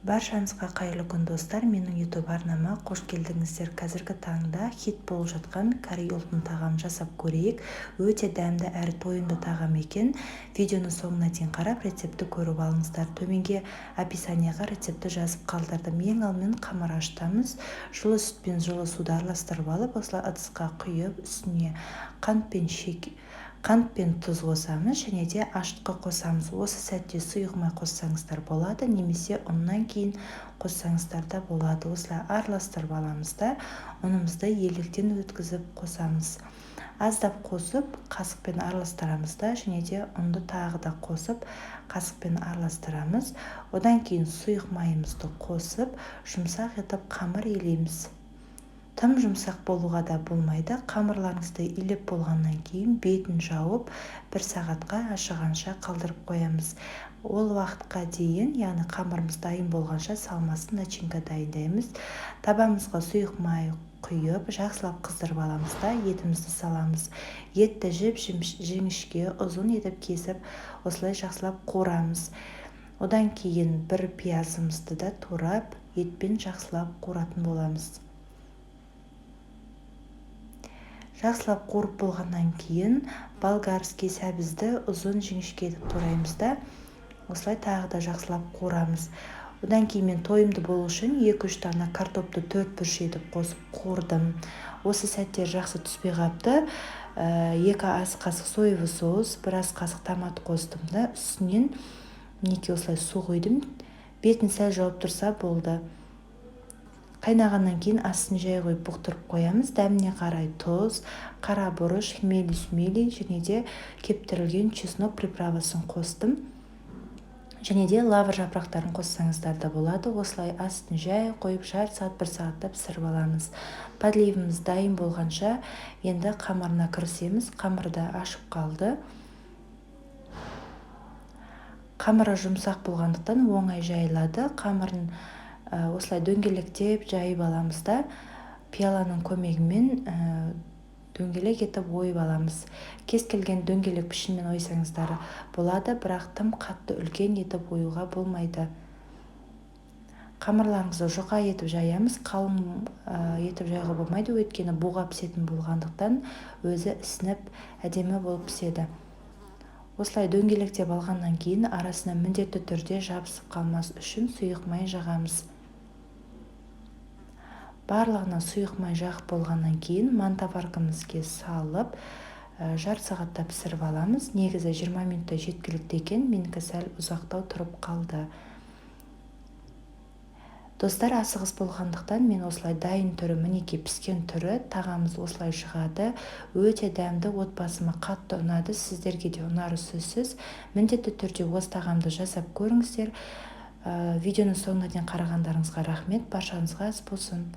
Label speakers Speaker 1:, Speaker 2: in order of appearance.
Speaker 1: Баршаңызға қайырлы күн достар, менің YouTube арнама қош келдіңіздер. Қазіргі таңда хит болып жатқан корей ұлтының тағамын жасап көрейік. Өте дәмді әрі тойымды тағам екен. Видеоны соңына дейін қарап рецепті көріп алыңыздар. Төменге описанияға рецепті жазып қалдырдым. Ең алдымен қамыр ашытамыз. Жылы сүт пен жылы суды араластырып алып, осылай ыдысқа құйып, үстіне қант пен тұз қосамыз, және де ашытқы қосамыз. Осы сәтте сұйық май қоссаңыздар болады, немесе ұннан кейін қоссаңыздар да болады. Осылай араластырып аламыз да ұнымызды електен өткізіп қосамыз. Аздап қосып қасықпен араластырамыз да, және де ұнды тағы да қосып қасықпен араластырамыз. Одан кейін сұйық майымызды қосып жұмсақ етіп қамыр илейміз. Тым жұмсақ болуға да болмайды. Қамырларыңызды илеп болғаннан кейін бетін жауып 1 сағатқа ашығанша қалдырып қоямыз. Ол уақытқа дейін, яғни қамырымыз дайын болғанша салмасын начинка дайындаймыз. Табамызға сұйық май құйып, жақсылап қыздырып аламыз да етімізді саламыз. Етті жіңішке ұзын етіп кесіп, осылай жақсылап қуырамыз. Одан кейін бір пиязымызды да турап, етпен жақсылап қуыратын боламыз. Жақсылап қуырып болғаннан кейін болгарский сәбізді ұзын жіңішке етіп тураймыз да, осылай тағы да жақсылап қуырамыз. Одан кейін мен тойымды болу үшін 2-3 дана картопты 4 бүріш етіп қосып қуырдым. Осы сәттер жақсы түспей қапты. 2 ас қасық соевый соус, 1 ас қасық томат қостым да, үстінен мінекей осылай су құйдым. Бетін сәл жауып тұрса болды. Қайнағаннан кейін астын жай қойып бұқтырып қоямыз. Дәміне қарай тұз, қара бұрыш, хмели, және де кептірілген чеснок приправасын қостым. Және де лавр жапырақтарын қоссаңыздар да болады. Осылай астын жай қойып жарты сағат 1 сағатта пісіріп аламыз. Подливіміз дайын болғанша енді қамырына кірісеміз. Қамырды ашып қалды. Қамыры жұмсақ болғандықтан оңай жайылады. Қамырын осылай дөңгелектеп жайып аламыз да, пиаланың көмегімен дөңгелек етіп ойып аламыз. Кез келген дөңгелек пішінмен ойсаңыздар болады, бірақ тым қатты үлкен етіп оюға болмайды. Қамырларыңызды жұқа етіп жаямыз, қалың етіп жайға болмайды, өйткені буға пісетін болғандықтан өзі ісініп әдемі болып піседі. Осылай дөңгелектеп алғаннан кейін арасына міндетті түрде жабысып қалмас үшін сұйық май жағамыз. Барлығына сұйық май жағып болғаннан кейін мантаваркамызға салып, жарты сағатта пісіріп аламыз. Негізі 20 минутта жеткілікті екен, менікі сәл ұзақтау тұрып қалды. Достар, асығыс болғандықтан мен осылай дайын түрі, мінекей піскен түрі, тағамыз осылай шығады. Өте дәмді, отбасыма қатты ұнады, сіздерге де ұнары сөзсіз. Міндетті түрде осы тағамды жасап көріңіздер. Видеоны соңына дейін қарағандарыңызға рахмет, баршаңызға ас болсын.